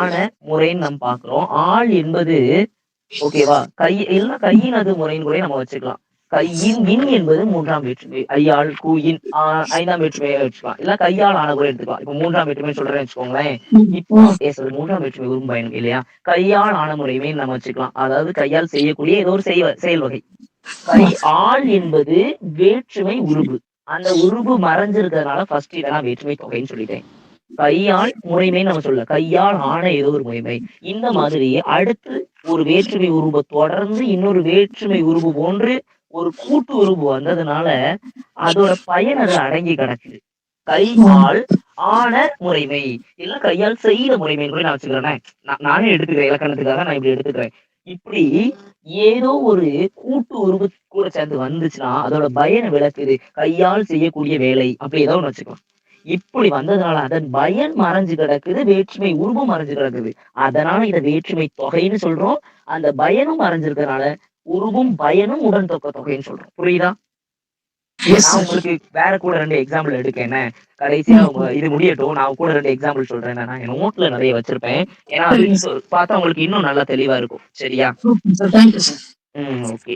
ஆன முறைன்னு நம்ம பாக்குறோம். ஆள் என்பது ஓகேவா? இல்ல கையினது முறைன்னு கூட நம்ம வச்சுக்கலாம். இன் என்பது 3ஆம் வேற்றுமை. ஐயாள், கூ, இன் 5ஆம் வேற்றுமையா வச்சுக்கலாம். இல்ல கையால் ஆன கூட எடுத்துக்கலாம். இப்ப 3ஆம் வேற்றுமை சொல்றேன்னு வச்சுக்கோங்களேன். இப்போ சாரி 3ஆம் வேற்றுமை உறும் பயணம் இல்லையா? கையால் ஆன முறைமைன்னு நம்ம வச்சுக்கலாம். அதாவது கையால் செய்யக்கூடிய ஏதோ ஒரு செயல் வகை. ஆள் என்பது வேற்றுமை உருபு. அந்த உருபு மறைஞ்சிருக்கிறதுனால ஃபர்ஸ்ட் இத நான் வேற்றுமை தொகைன்னு சொல்லிட்டேன். கையால் முறைமைன்னு நம்ம சொல்லல. கையால் ஆன ஏதோ ஒரு முறைமை. இந்த மாதிரி அடுத்து ஒரு வேற்றுமை உருபு தொடர்ந்து இன்னொரு வேற்றுமை உருபு போன்று ஒரு கூட்டு உருபு வந்ததுனால அதோட பயன் அது அடங்கி கிடக்குது. கையால் ஆன முறைமை இல்ல கையால் செய்த முறைமைன்னு கூட நான் வச்சுக்கிறேன். நானே எடுத்துக்கிறேன் இலக்கணத்துக்காக நான் இப்படி எடுத்துக்கிறேன். இப்படி ஏதோ ஒரு கூட்டு உருவு கூட சேர்ந்து வந்துச்சுன்னா அதோட பயனை விளக்குது. கையால் செய்யக்கூடிய வேலை அப்படி ஏதோ ஒண்ணு வச்சுக்கலாம். இப்படி வந்ததுனால அதன் பயன் மறைஞ்சு கிடக்குது. வேற்றுமை உருவம் மறைஞ்சு கிடக்குது. அதனால இத வேற்றுமை தொகைன்னு சொல்றோம். அந்த பயனும் மறைஞ்சிருக்கிறதுனால உருவும் பயனும் உடன் தொக்க தொகைன்னு சொல்றோம். புரியுதா? நான் உங்களுக்கு வேற கூட 2 எக்ஸாம்பிள் எடுக்கேன். கடைசியா இது முடியட்டும். நான் கூட 2 எக்ஸாம்பிள் சொல்றேன். நான் என் நோட்ல நிறைய வச்சிருப்பேன். ஏன்னா அது பார்த்தா உங்களுக்கு இன்னும் நல்லா தெளிவா இருக்கும். சரியா? ஓகே.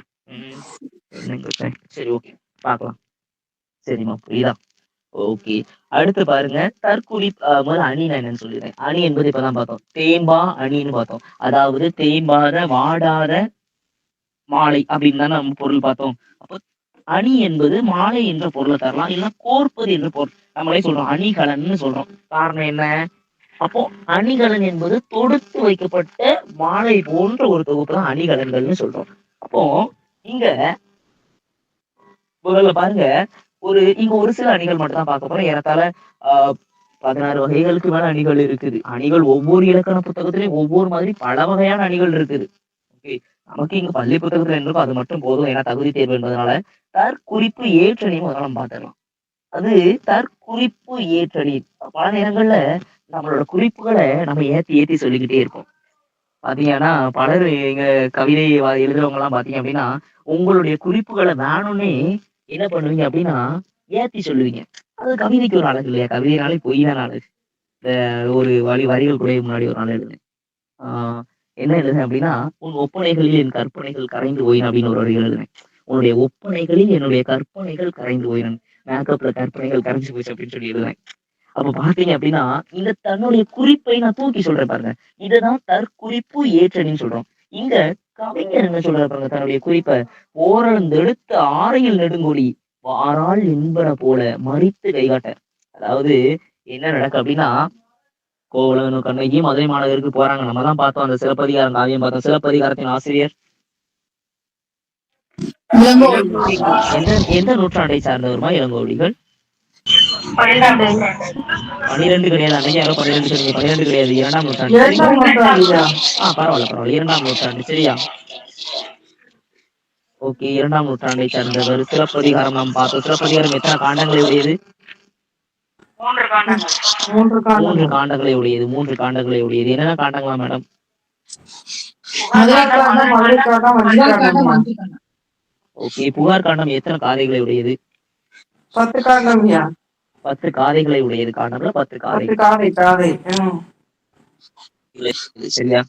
சரி ஓகே. பார்க்கலாம். சரிம்மா புரியுதா? ஓகே. அடுத்து பாருங்க முதல்ல அணினா என்னன்னு சொல்லிடுறேன். அணி என்பது இப்பதான் பார்த்தோம். தேம்பா அணின்னு பார்த்தோம். அதாவது தேம்பாத வாடாத மாலை அப்படின்னு தானே நம்ம பொருள் பார்த்தோம். அப்போ அணி என்பது மாலை என்ற பொருளை தரலாம். இல்லைன்னா கோர்ப்பது என்ற பொருள் நம்மளே சொல்றோம். அணிகலன்னு சொல்றோம். காரணம் என்ன? அப்போ அணிகலன் என்பது தொடுத்து வைக்கப்பட்ட மாலை போன்ற ஒரு தொகுப்பு தான் அணிகலன்கள்னு சொல்றோம். அப்போ இங்க முதல்ல பாருங்க இங்க ஒரு சில அணிகள் மட்டும் தான் பார்க்க போறோம். ஏறத்தாழ 16 வகைகளுக்கு மேல அணிகள் இருக்குது. அணிகள் ஒவ்வொரு இலக்கண புத்தகத்திலயும் ஒவ்வொரு மாதிரி பல வகையான அணிகள் இருக்குது. ஓகே. நமக்கு இங்க பள்ளி புத்தகத்துல என்ன அது மட்டும் போதும். ஏன்னா தகுதி தேர்வு என்பதனால தற்குறிப்பு ஏற்றணி முதல்ல நம்ம பார்த்துடலாம். அது தற்குறிப்பு ஏற்றணி. பல நேரங்கள்ல நம்மளோட குறிப்புகளை நம்ம ஏத்தி சொல்லிக்கிட்டே இருக்கோம். பாத்தீங்கன்னா பலர் எங்க கவிதை எழுதுறவங்க எல்லாம் பாத்தீங்க அப்படின்னா உங்களுடைய குறிப்புகளை வேணும்னே என்ன பண்ணுவீங்க அப்படின்னா ஏத்தி சொல்லுவீங்க. அது கவிதைக்கு ஒரு அழகு இல்லையா? கவிதைனாலே பொய் தான் அழகு. இந்த ஒரு வரிகள் கூட முன்னாடி ஒரு நாள் எழுதுனேன். என்ன எழுதுனேன் அப்படின்னா உன் ஒப்பனைகளில் என் கற்பனைகள் கரைந்து போயின அப்படின்னு ஒரு வரிகள் எழுதுனேன். உன்னுடைய ஒப்பனைகளில் என்னுடைய கற்பனைகள் கரைந்து போயின. மேக்கப்ல கற்பனைகள் கரைஞ்சு போச்சு அப்படின்னு சொல்லி எழுதுனேன். அப்ப பாத்தீங்க அப்படின்னா இந்த தன்னுடைய குறிப்பை நான் தூக்கி சொல்றேன் பாருங்க. இதுதான் தற்குறிப்பு ஏற்றணின்னு சொல்றோம். இங்க கவிஞர் என்ன சொல்றாரு பாருங்க தன்னுடைய குறிப்பை. ஓரளந்தெடுத்த ஆரையில் நெடுங்கொடி வாரால் என்பன போல மறித்து கைகாட்ட. அதாவது என்ன நடக்கு அப்படின்னா கோவலனும் கண்ணகி மதுரை மாநகருக்கு போறாங்க. நம்ம தான் பார்த்தோம் அந்த சிலப்பதிகாரம் காவியம் பார்த்தோம். சிலப்பதிகாரத்தின் ஆசிரியர் எந்த நூற்றாண்டை சார்ந்தவருமா இளங்கோவடிகள்? 12 கிடையாது. அன்னைக்கு யாரோ 12 சொன்னீங்க. 12 கிடையாது. 2ஆம் நூற்றாண்டு. பரவாயில்ல 2ஆம் நூற்றாண்டு. சரியா? ஓகே. 2ஆம் நூற்றாண்டை சார்ந்தவர். சிலப்பதிகாரம் நாம் பார்த்தோம். சிலப்பதிகாரம் எத்தனை காண்டங்களை உடையது? 3 காண்டங்களை உடையது. 3 காண்டங்களை உடையது. என்னென்ன காண்டங்களா மேடம்? ஓகே. புகார் காண்டம் எத்தனை காதைகளை உடையது? 10 காண்டம். 10 காதைகளை உடையது. காண்டம்ல 10 காதை. சரியா?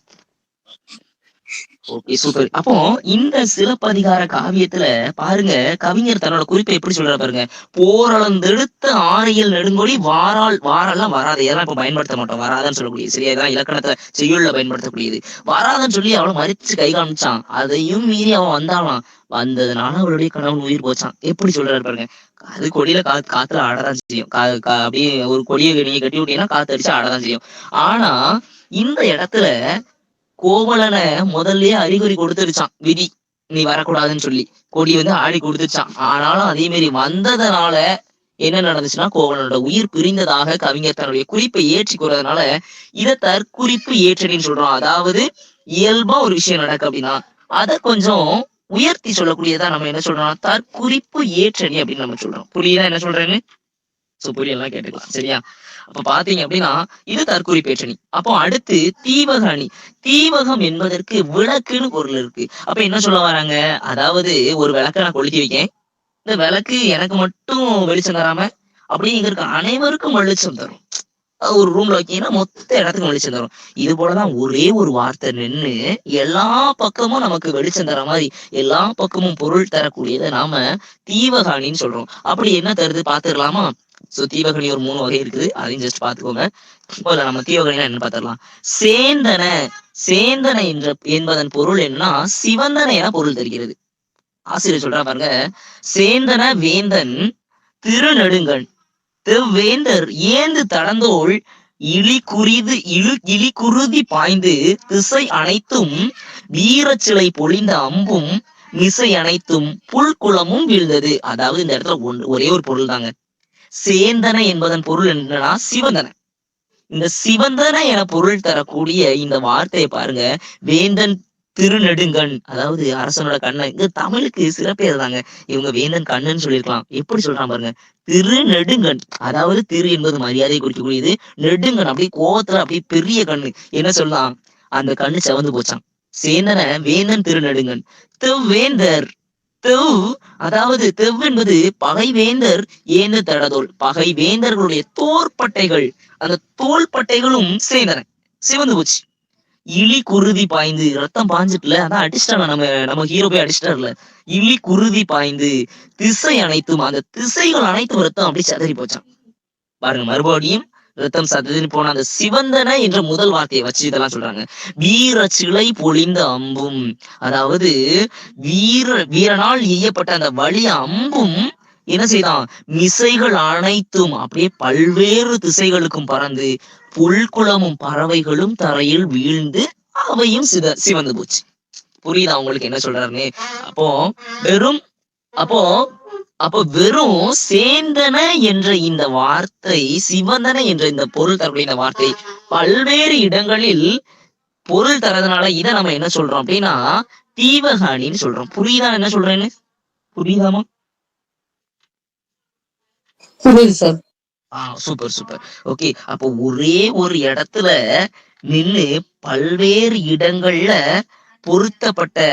Okay super. அப்போ இந்த சிலப்பதிகார காவியத்துல பாருங்க கவிஞர் தன்னோட குறிப்பை எப்படி சொல்றாரு பாருங்க. போரளந்தெடுத்த ஆரையில் நெடுங்கொடி வாரெல்லாம் வராது. இதெல்லாம் இப்ப பயன்படுத்த மாட்டோம். வராதுன்னு சொல்லக்கூடியது. சரியா? இதான் இலக்கணத்துல செய்யுள்ல பயன்படுத்தக்கூடியது. வராதுன்னு சொல்லி அவளை மறிச்சு கை காமிச்சான். அதையும் மீறி அவன் வந்தாலாம். வந்ததுனால அவளுடைய கணவன் உயிர் போச்சான். எப்படி சொல்றாரு பாருங்க. அது கொடியில காத்துல ஆடதான் செய்யும். அப்படியே ஒரு கொடியை நீங்க கட்டி விட்டீங்கன்னா காத்து அடிச்சு ஆடதான் செய்யும். ஆனா இந்த இடத்துல கோவலனை முதல்லயே அறிகுறி கொடுத்துருச்சான் விதி. நீ வரக்கூடாதுன்னு சொல்லி கொடி ஆடி கொடுத்துருச்சான். ஆனாலும் அதே மாதிரி வந்ததுனால என்ன நடந்துச்சுன்னா கோவலனோட உயிர் பிரிந்ததாக கவிஞர் தன்னுடைய குறிப்பை ஏற்றி கூறதுனால இதை தற்குறிப்பு ஏற்றணின்னு சொல்றோம். அதாவது இயல்பா ஒரு விஷயம் நடக்கு அப்படின்னா அதை கொஞ்சம் உயர்த்தி சொல்லக்கூடியதான் நம்ம என்ன சொல்றோம்? தற்குறிப்பு ஏற்றணி அப்படின்னு நம்ம சொல்றோம். புரியுதா என்ன சொல்றேன்னு? புரியலாம் கேட்டுக்கலாம். சரியா? அப்ப பாத்தீங்க அப்படின்னா இது தற்குறிப்பு ஏற்றணி. அப்போ அடுத்து தீவக அணி. தீவகம் என்பதற்கு விளக்குன்னு பொருள் இருக்கு. அப்ப என்ன சொல்ல வராங்க? அதாவது ஒரு விளக்க நான் கொளுத்தி வைக்கேன். இந்த விளக்கு எனக்கு மட்டும் வெளிச்சம் தராம அப்படியே இங்க இருக்க அனைவருக்கும் வெளிச்சம் தரும். ஒரு ரூம்ல வைக்கீங்கன்னா மொத்த இடத்துக்கும் வெளிச்சம் தரும். இது போலதான் ஒரே ஒரு வார்த்தை நின்னு எல்லா பக்கமும் நமக்கு வெளிச்சம் தர மாதிரி எல்லா பக்கமும் பொருள் தரக்கூடியதை நாம தீவகாணின்னு சொல்றோம். அப்படி என்ன தருது பாத்துக்கலாமா? சோ தீவகணி ஒரு 3 வகை இருக்குது, அதையும் ஜஸ்ட் பாத்துக்கோங்க. முதல்ல நம்ம தீவகணினா என்ன பாத்துக்கலாம். சேந்தன, சேந்தன என்பதன் பொருள் என்னன்னா சிவந்தன என பொருள் தருகிறது. ஆசிரியர் சொல்றா பாருங்க, சேந்தன வேந்தன் திருநெடுங்கண் வேந்தர் ஏந்து தடந்தோள் இழி குருதி பாய்ந்து திசை அனைத்தும் வீரச்சிலை பொழிந்த அம்பும் மிசை அனைத்தும் புல்குளமும் வீழ்ந்தது. அதாவது இந்த இடத்துல ஒரே ஒரு பொருள் தாங்க. சேந்தன என்பதன் பொருள் என்னன்னா சிவந்தன. இந்த சிவந்தன என பொருள் தரக்கூடிய இந்த வார்த்தையை பாருங்க, வேந்தன் திருநெடுங்கண், அதாவது அரசனோட கண்ணன். இங்க தமிழுக்கு சிறப்பேர் தாங்க. இவங்க வேந்தன் கண்ணன் சொல்லியிருக்கலாம். எப்படி சொல்றான் பாருங்க, திருநெடுங்கண். அதாவது திரு என்பது மரியாதை குறிக்கக்கூடியது, நெடுங்கண் அப்படியே கோவத்துல அப்படியே பெரிய கண்ணு. என்ன சொல்லலாம், அந்த கண்ணு செவந்து போச்சான். சேந்தன வேந்தன் திருநெடுங்கண். தெவ்வேந்தர், தெவ் அதாவது தெவ் என்பது பகைவேந்தர் ஏந்து தடதோல், பகை வேந்தர்களுடைய தோற்பட்டைகள், அந்த தோள்பட்டைகளும் சேந்தன சிவந்து போச்சு. இழி குருதி பாய்ந்து, ரத்தம் பாஞ்சிட்டுல, அதான் அடிச்சிட்டாங்க, நம்ம ஹீரோ போய் அடிச்சிட்டார்ல. இழி குருதி பாய்ந்து திசை அனைத்தும், அந்த திசைகள் அனைத்தும் ரத்தம் அப்படி சதறி போச்சான். பாருங்க, மறுபடியும் ரத்தம் சதறி போன அந்த சிவந்தன என்ற முதல் வார்த்தையை வச்சு இதெல்லாம் சொல்றாங்க. வீர சிலை பொழிந்த அம்பும், அதாவது வீரனால் எய்யப்பட்ட அந்த வலிய அம்பும் என்ன செய்தான், மிசைகள் அனைத்தும் அப்படியே பல்வேறு திசைகளுக்கும் பறந்து புல்குளமும் பறவைகளும் தரையில் வீழ்ந்து அவையும் சிவந்து போச்சு. புரியுதா உங்களுக்கு என்ன சொல்றாருன்னு? அப்போ வெறும் சேந்தன என்ற இந்த வார்த்தை, சிவந்தன என்ற இந்த பொருள் தரக்கூடிய இந்த வார்த்தை பல்வேறு இடங்களில் பொருள் தரதுனால இதை நம்ம என்ன சொல்றோம் அப்படின்னா தீவகாணின்னு சொல்றோம். புரியுதா என்ன சொல்றேன்னு? புரியுதாமா? புரியுது சார். Super super. ஓகே, அப்போ ஒரே ஒரு இடத்துல நின்னு பல்வேறு இடங்கள்ல பொருத்தப்பட்ட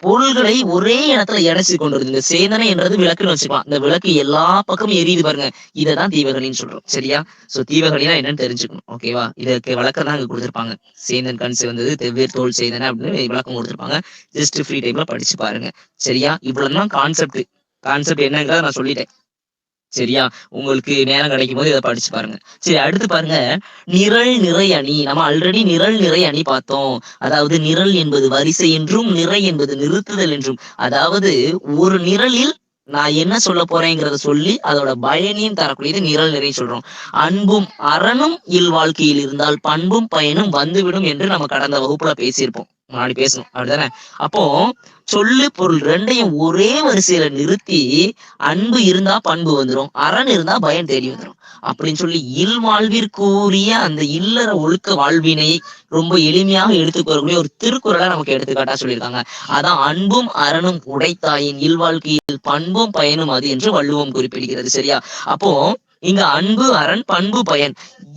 பொருள்களை ஒரே இடத்துல இணைச்சு கொண்டு வருது. இந்த சேந்தனை என்றது விளக்குன்னு வச்சுக்கலாம். இந்த விளக்கு எல்லா பக்கமும் எரியுது பாருங்க, இததான் தீவகணின்னு சொல்றோம். சரியா? சோ தீவகணினா என்னன்னு தெரிஞ்சுக்கணும். ஓகேவா? இதற்கு விளக்கம் தான் அங்க கொடுத்திருப்பாங்க. சேந்தன் கண் சிவந்தது, தெவ்வேர் தோல் சேந்தன அப்படின்னு விளக்கம் கொடுத்திருப்பாங்க. ஜஸ்ட் ஃப்ரீ டைம்ல படிச்சு பாருங்க. சரியா? இவ்வளவுதான் கான்செப்ட். கான்செப்ட் என்னங்கிறத நான் சொல்லிட்டேன். சரியா? உங்களுக்கு நேரம் கிடைக்கும் போது இதை படிச்சு பாருங்க. சரி, அடுத்து பாருங்க, நிரல் நிறை அணி. நம்ம ஆல்ரெடி நிரல் நிறை அணி பார்த்தோம். அதாவது நிரல் என்பது வரிசை என்றும் நிறை என்பது நிறுத்துதல் என்றும். அதாவது ஒரு நிரலில் நான் என்ன சொல்ல போறேங்கிறத சொல்லி அதோட பயனையும் தரக்கூடியது நிரல் நிறை சொல்றோம். அன்பும் அறனும் இல்வாழ்க்கையில் இருந்தால் பண்பும் பயனும் வந்துவிடும் என்று நம்ம கடந்த வகுப்புல பேசியிருப்போம், முன்னாடி பேசணும். அப்படிதானே? அப்போ சொல்லு பொருள் ரெண்டையும் ஒரே வரிசையில நிறுத்தி அன்பு இருந்தா பண்பு வந்துடும், அரண் இருந்தா பயன் தேடி வந்துடும் அப்படின்னு சொல்லி இல்வாழ்விற்குரிய அந்த இல்லற ஒழுக்க வாழ்வினை ரொம்ப எளிமையாக எடுத்துக்கொள்ளக்கூடிய ஒரு திருக்குறளை நமக்கு எடுத்துக்காட்டா சொல்லியிருக்காங்க. அதான் அன்பும் அறனும் உடைத்தாயின் இல்வாழ்க்கையில் பண்பும் பயனும் அது என்று வள்ளுவம் குறிப்பிடுகிறது. சரியா? அப்போ இங்க அன்பு அரண் பண்பு பயன்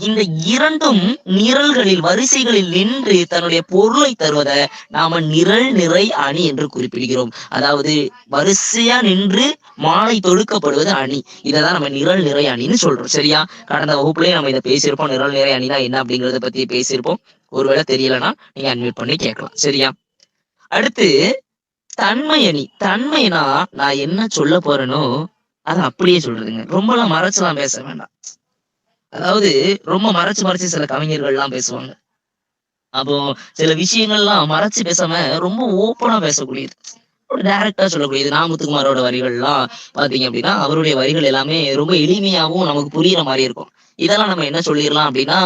இந்த இரண்டும் நிரல்களில் வரிசைகளில் நின்று தன்னுடைய பொருளை தருவதை நாம நிரல் நிறை அணி என்று குறிப்பிடுகிறோம். அதாவது வரிசையா நின்று மாலை தொடுக்கப்படுவது அணி. இதைதான் நம்ம நிரல் நிறை அணின்னு சொல்றோம். சரியா? கடந்த வகுப்புலயே நம்ம இதை பேசியிருப்போம். நிரல் நிறை அணினா என்ன அப்படிங்கறத பத்தி பேசியிருப்போம். ஒருவேளை தெரியலன்னா நீங்க அன்மியூட் பண்ணி கேட்கலாம். சரியா? அடுத்து தன்மை அணி. தன்மைனா நான் என்ன சொல்ல போறேனோ அதை அப்படியே சொல்றதுங்க. ரொம்பலாம் மறைச்சுலாம் பேச வேண்டாம். அதாவது ரொம்ப மறைச்சு சில கவிஞர்கள் எல்லாம் பேசுவாங்க. அப்போ சில விஷயங்கள்லாம் மறைச்சு பேசாம ரொம்ப ஓப்பனா பேசக்கூடியது, டைரக்டா சொல்லக்கூடியது. நாமுத்துக்குமாரோட வரிகள் எல்லாம் பாத்தீங்க அப்படின்னா அவருடைய வரிகள் எல்லாமே ரொம்ப எளிமையாகவும் நமக்கு புரியுற மாதிரி இருக்கும். இதெல்லாம் நம்ம என்ன சொல்லிடலாம் அப்படின்னா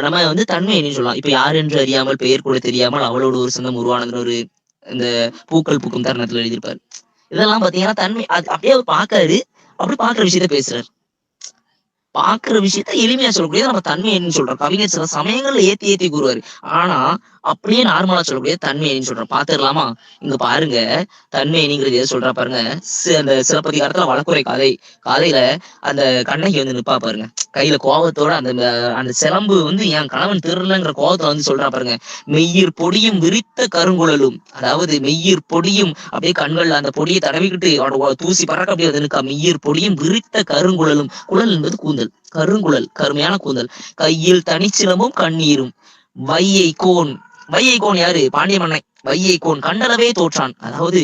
நம்ம தன்மை என்ன சொல்லலாம். இப்ப யார் என்று அறியாமல் பெயர் கூட தெரியாமல் அவளோட ஒரு சொந்தம் உருவானதுன்னு ஒரு இந்த பூக்கள் பூக்கும் தருணத்துல எழுதியிருப்பாரு. இதெல்லாம் பாத்தீங்கன்னா தன்மை. அது அப்படியே அவர் பாக்காரு, அப்படி பாக்குற விஷயத்த பேசுறாரு. பாக்குற விஷயத்த எளிமையா சொல்லக்கூடியது நம்ம தன்மை என்ன சொல்றோம். கவிஞர் சில சமயங்கள்ல ஏத்தி கூறுவாரு. ஆனா அப்படியே நார்மலா சொல்லக்கூடிய தன்மையணின்னு சொல்றோம். பாத்துடலாமா? இங்க பாருங்க, தன்மையணிங்கிறது எதை சொல்றா பாருங்க. அந்த சிலப்பதிகாரத்துல வழக்குரை காதையில அந்த கண்ணகி வந்து நிப்பா பாருங்க, கையில கோவத்தோட அந்த அந்த சிலம்பு வந்து என் கணவன் திருடலங்கிற கோவத்துல வந்து சொல்றா பாருங்க. மெய்யிர் பொடியும் விரித்த கருங்குழலும், அதாவது மெய்யிர் பொடியும் அப்படியே கண்கள்ல அந்த பொடியை தடவிக்கிட்டு அவனோட தூசி பறக்க அப்படியே வந்து நிற்கா. மெய்யிர் பொடியும் விரித்த கருங்குழலும், குழல் என்பது கூந்தல், கருங்குழல் கருமையான கூந்தல், கையில் தனிச்சிலம்பும் கண்ணீரும், வையை கோன் யாரு? பாண்டிய மன்னன். வையை கோன் கண்டளவே தோற்றான். அதாவது